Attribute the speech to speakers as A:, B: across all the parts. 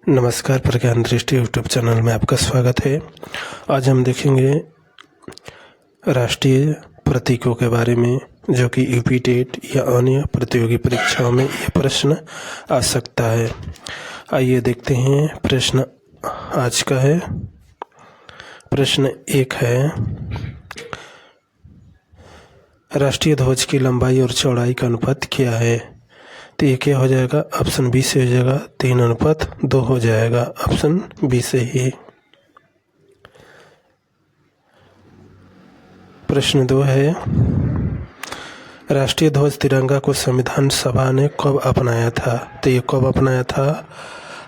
A: नमस्कार, प्रज्ञान दृष्टि YouTube channel में आपका स्वागत है। आज हम देखेंगे राष्ट्रीय प्रतीकों के बारे में, जो कि यूपी टेट या अन्य प्रतियोगी परीक्षाओं में यह प्रश्न आ सकता है। आइए देखते हैं। प्रश्न आज का है। प्रश्न 1 है, राष्ट्रीय ध्वज की लंबाई और चौड़ाई का अनुपात क्या है? तो ये क्या हो जाएगा? ऑप्शन बी से हो जाएगा 3:2 हो जाएगा। ऑप्शन बी से ही। प्रश्न 2 है, राष्ट्रीय ध्वज तिरंगा को संविधान सभा ने कब अपनाया था? तो ये कब अपनाया था?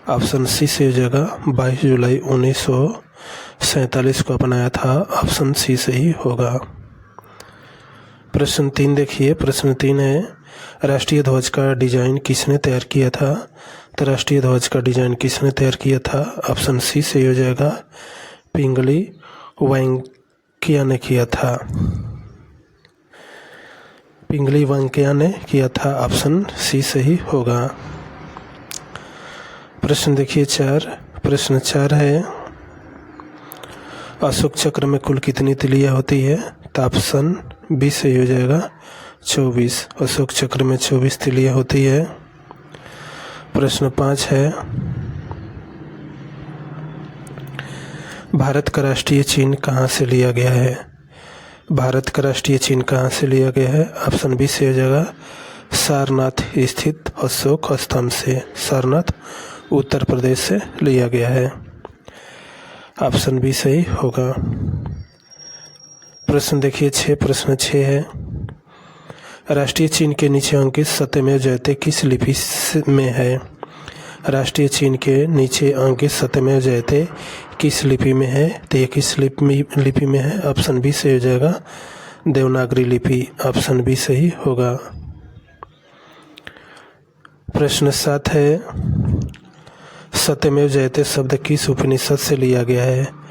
A: ऑप्शन सी से हो जाएगा 22 जुलाई 1947 को अपनाया था। ऑप्शन सी से ही होगा। प्रश्न 3 देखिए। प्रश्न 3 है, राष्ट्रीय ध्वज का डिजाइन किसने तैयार किया था? तो राष्ट्रीय ध्वज का डिजाइन किसने तैयार किया था? ऑप्शन सी से हो जाएगा पिंगली वेंकैया ने किया था। पिंगली वेंकैया ने किया था। ऑप्शन सी से ही होगा। प्रश्न देखिए 4। प्रश्न 4 है, अशोक चक्र में कुल कितनी तिलियां होती है? तो ऑप्शन बी से हो जाएगा 24। अशोक चक्र में 24 तिलियां होती है। प्रश्न 5 है, भारत का राष्ट्रीय चिन्ह कहाँ से लिया गया है? भारत का राष्ट्रीय चिन्ह कहाँ से लिया गया है? ऑप्शन बी से हो जाएगा सारनाथ स्थित अशोक स्तंभ से। सारनाथ उत्तर प्रदेश से लिया गया है। ऑप्शन बी सही होगा। प्रश्न देखिए 6। प्रश्न 6 है, राष्ट्रीय चिन्ह के नीचे अंकित सत्यमेव जयते किस लिपि में है? राष्ट्रीय चिन्ह के नीचे अंकित सत्यमेव जयते किस लिपि में है? तो ये किस लिपि में है? ऑप्शन बी से हो जाएगा देवनागरी लिपि। ऑप्शन बी सही होगा। प्रश्न 7 है, सत्यमेव जयते शब्द किस उपनिषद से लिया गया है?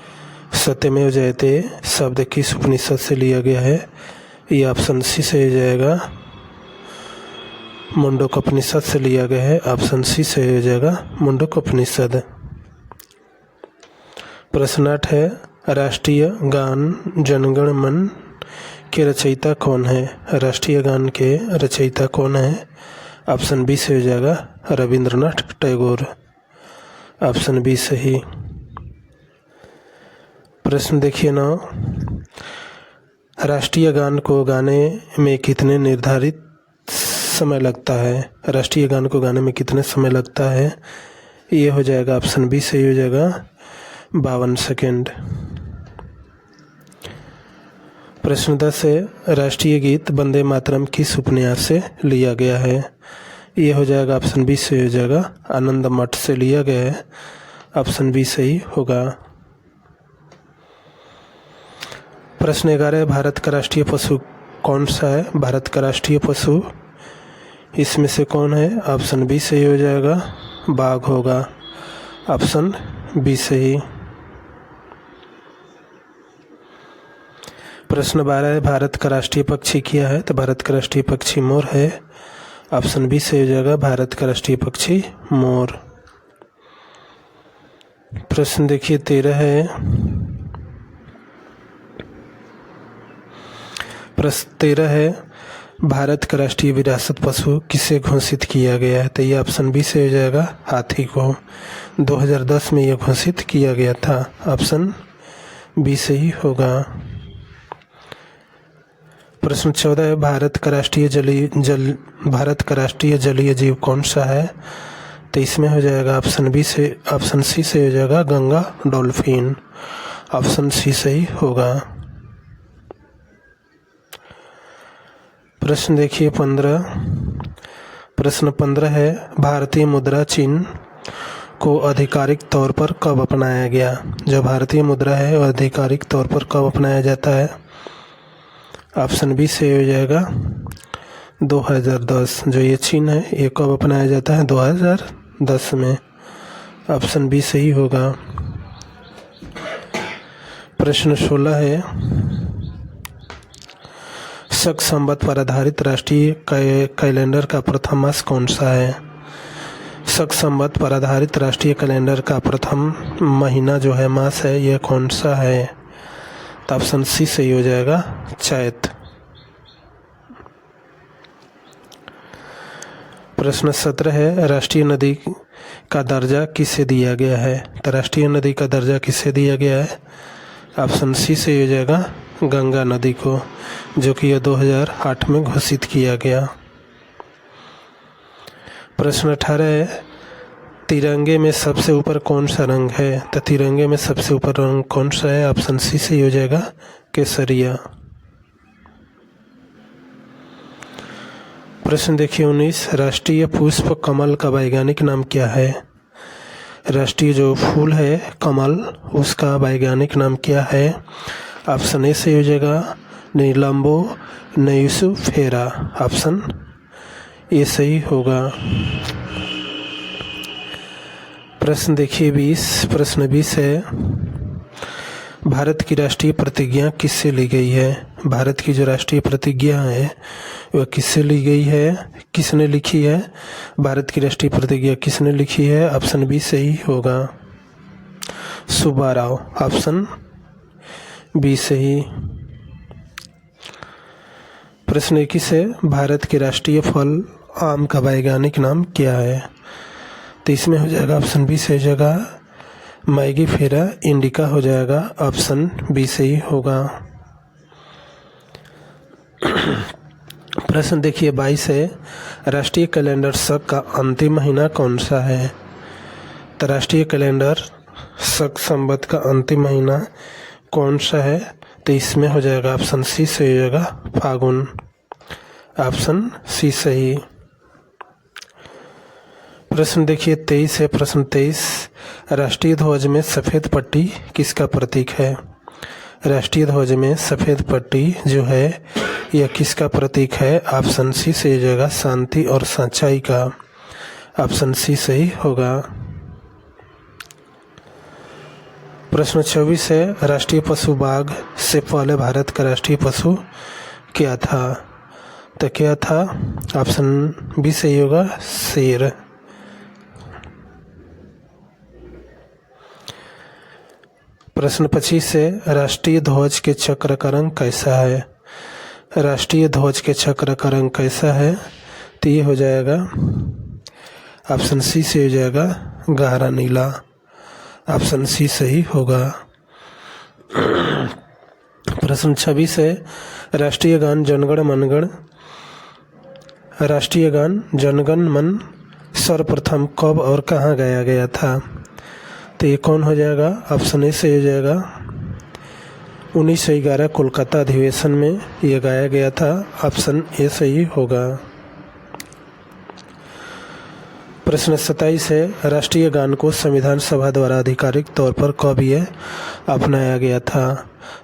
A: सत्यमेव जयते शब्द किस उपनिषद से लिया गया है? ये ऑप्शन सी से हो जाएगा मुंडकोपनिषद से लिया गया है। ऑप्शन सी से हो जाएगा मुंडकोपनिषद। प्रश्न 8 है, राष्ट्रीय गान जनगण मन के रचयिता कौन है? राष्ट्रीय गान के रचयिता कौन है? ऑप्शन बी से हो जाएगा रविंद्रनाथ टैगोर। ऑप्शन बी सही। प्रश्न देखिए 9, राष्ट्रीय गान को गाने में कितने निर्धारित समय लगता है? राष्ट्रीय गान को गाने में कितने समय लगता है? ये हो जाएगा ऑप्शन बी सही हो जाएगा 52 सेकेंड। प्रश्न 10 है, राष्ट्रीय गीत वंदे मातरम किस उपन्यास से लिया गया है? ये हो जाएगा ऑप्शन बी से हो जाएगा आनंद मठ से लिया गया है। ऑप्शन बी सही होगा। प्रश्न 11, भारत का राष्ट्रीय पशु कौन सा है? भारत का राष्ट्रीय पशु इसमें से कौन है? ऑप्शन बी सही हो जाएगा बाघ होगा। ऑप्शन बी सही। प्रश्न 12 है, भारत का राष्ट्रीय पक्षी क्या है? तो भारत का राष्ट्रीय पक्षी मोर है। ऑप्शन बी से हो जाएगा भारत का राष्ट्रीय पक्षी मोर। प्रश्न देखिए 13 है, प्रश्न 13 है, भारत का राष्ट्रीय विरासत पशु किसे घोषित किया गया है? तो ये ऑप्शन बी से हो जाएगा हाथी को। 2010 में यह घोषित किया गया था। ऑप्शन बी से ही होगा। प्रश्न 14 है, भारत का राष्ट्रीय जलीय जीव कौन सा है? तो इसमें हो जाएगा ऑप्शन सी से हो जाएगा गंगा डॉल्फिन। ऑप्शन सी सही होगा। प्रश्न देखिए 15। प्रश्न 15 है, भारतीय मुद्रा चिन्ह को आधिकारिक तौर पर कब अपनाया गया? जो भारतीय मुद्रा है वो आधिकारिक तौर पर कब अपनाया जाता है? ऑप्शन बी से हो जाएगा 2010। जो ये चिन्ह है ये कब अपनाया जाता है? 2010 में। ऑप्शन बी सही होगा। प्रश्न 16 है, शक संवत पर आधारित राष्ट्रीय कैलेंडर का प्रथम मास कौन सा है? शक संवत पर आधारित राष्ट्रीय कैलेंडर का प्रथम महीना जो है मास है यह कौन सा है? तो ऑप्शन सी सही हो जाएगा, चैत। प्रश्न 17 है, राष्ट्रीय नदी का दर्जा किसे दिया गया है? तो राष्ट्रीय नदी का दर्जा किसे दिया गया है? ऑप्शन सी सही हो जाएगा, गंगा नदी को, जो कि यह 2008 में घोषित किया गया। प्रश्न 18 है, तिरंगे में सबसे ऊपर कौन सा रंग है? तो तिरंगे में सबसे ऊपर रंग कौन सा है? ऑप्शन सी सही हो जाएगा, केसरिया। प्रश्न देखिए 19, राष्ट्रीय पुष्प कमल का वैज्ञानिक नाम क्या है? राष्ट्रीय जो फूल है कमल, उसका वैज्ञानिक नाम क्या है? ऑप्शन ए सही हो जाएगा, नीलम्बो न्यूसिफेरा। ऑप्शन ए सही होगा। प्रश्न देखिए 20, प्रश्न 20 है, भारत की राष्ट्रीय प्रतिज्ञा किससे ली गई है? भारत की जो राष्ट्रीय प्रतिज्ञा है वह किससे ली गई है? किसने लिखी है? भारत की राष्ट्रीय प्रतिज्ञा किसने लिखी है? ऑप्शन बी सही होगा, सुब्बाराव। ऑप्शन बी सही। प्रश्न 21 है, भारत के राष्ट्रीय फल आम का वैज्ञानिक नाम क्या है? तो इसमें हो जाएगा ऑप्शन बी सही जगह, मैगीफेरा इंडिका हो जाएगा। ऑप्शन बी सही होगा। प्रश्न देखिए 22 है, राष्ट्रीय कैलेंडर शक का अंतिम महीना कौन सा है? तो राष्ट्रीय कैलेंडर शक संवत का अंतिम महीना कौन सा है? तो इसमें हो जाएगा ऑप्शन सी सही हो जाएगा, फागुन। ऑप्शन सी सही। प्रश्न देखिए 23 है, प्रश्न 23, राष्ट्रीय ध्वज में सफ़ेद पट्टी किसका प्रतीक है? राष्ट्रीय ध्वज में सफ़ेद पट्टी जो है यह किसका प्रतीक है? ऑप्शन सी सही हो जाएगा, शांति और सच्चाई का। ऑप्शन सी सही होगा। प्रश्न 24 है, राष्ट्रीय पशु बाघ से पहले भारत का राष्ट्रीय पशु क्या था? तो क्या था? ऑप्शन बी सही होगा, शेर। प्रश्न 25 है, राष्ट्रीय ध्वज के चक्र का रंग कैसा है? राष्ट्रीय ध्वज के चक्र का रंग कैसा है? तो ये हो जाएगा ऑप्शन सी से हो जाएगा, गहरा नीला। ऑप्शन सी सही होगा। प्रश्न 26 है, राष्ट्रीय गान जनगण मन सर्वप्रथम कब और कहाँ गाया गया था? तो ये कौन हो जाएगा? ऑप्शन ए से हो जाएगा, 1911 कोलकाता अधिवेशन में यह गाया गया था। ऑप्शन ए सही होगा। प्रश्न 27 है, राष्ट्रीय गान को संविधान सभा द्वारा आधिकारिक तौर पर कब यह अपनाया गया था?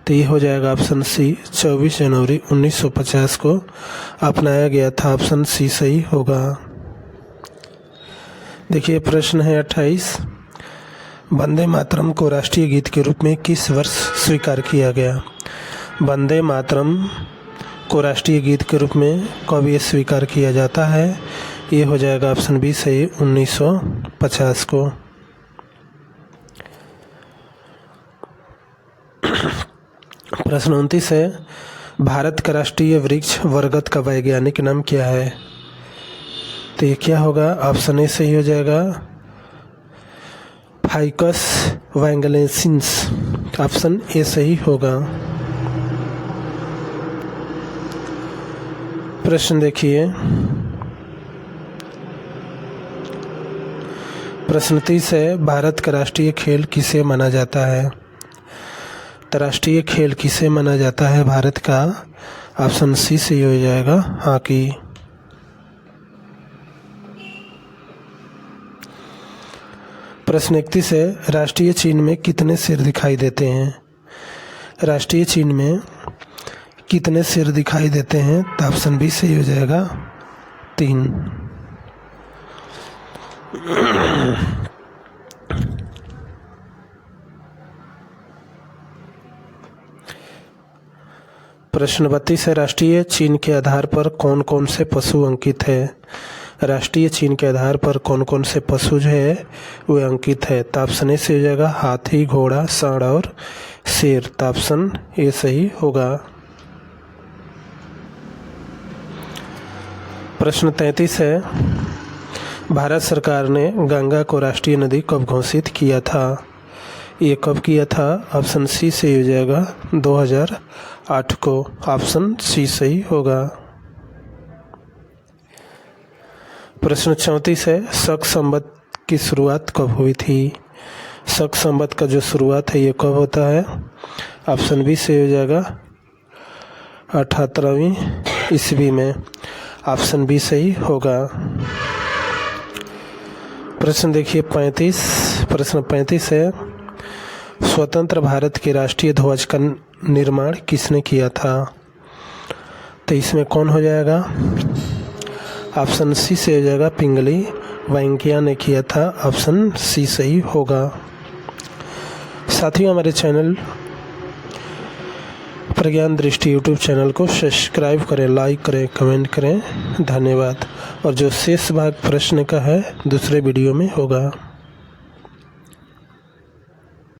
A: तो ये हो जाएगा ऑप्शन सी, 24 जनवरी 1950 को अपनाया गया था। ऑप्शन सी सही होगा। देखिए प्रश्न है 28, वंदे मातरम को राष्ट्रीय गीत के रूप में किस वर्ष स्वीकार किया गया? वंदे मातरम को राष्ट्रीय गीत के रूप में कब ये स्वीकार किया जाता है? ये हो जाएगा ऑप्शन बी सही, 1950 को। प्रश्न 29 है, भारत का राष्ट्रीय वृक्ष बरगद का वैज्ञानिक नाम क्या है? तो ये क्या होगा? ऑप्शन ए सही हो जाएगा, फाइकस वैंगलेंसिस। ऑप्शन ए सही होगा। प्रश्न देखिए, प्रश्न 30 है, भारत का राष्ट्रीय खेल किसे माना जाता है? तो राष्ट्रीय खेल किसे माना जाता है भारत का? ऑप्शन सी सही हो जाएगा, हॉकी। प्रश्न 31 है, राष्ट्रीय चिन्ह में कितने सिर दिखाई देते हैं? राष्ट्रीय चिन्ह में कितने सिर दिखाई देते हैं? तो ऑप्शन बी सही हो जाएगा, 3। प्रश्न 32 है, राष्ट्रीय चिन्ह के आधार पर कौन कौन से पशु अंकित है? राष्ट्रीय चिन्ह के आधार पर कौन कौन से पशु जो है वे अंकित है। तो ऑप्शन ए से हो जाएगा हाथी, घोड़ा, सांड और शेर। तो ऑप्शन ए सही होगा। प्रश्न 33 है, भारत सरकार ने गंगा को राष्ट्रीय नदी कब घोषित किया था? ये कब किया था? ऑप्शन सी से हो जाएगा 2008 को। ऑप्शन सी सही होगा। प्रश्न 34 है, शक संवत की शुरुआत कब हुई थी? शक संवत का जो शुरुआत है ये कब होता है? ऑप्शन बी से हो जाएगा 78वीं ईस्वी में। ऑप्शन बी सही होगा। प्रश्न देखिए 35। प्रश्न 35 है, स्वतंत्र भारत के राष्ट्रीय ध्वज का निर्माण किसने किया था? तो इसमें कौन हो जाएगा? ऑप्शन सी से हो जाएगा पिंगली वेंकैया ने किया था। ऑप्शन सी सही होगा। साथियों, हमारे चैनल प्रज्ञान दृष्टि यूट्यूब चैनल को सब्सक्राइब करें, लाइक करें, कमेंट करें। धन्यवाद। और जो शेष भाग प्रश्न का है दूसरे वीडियो में होगा।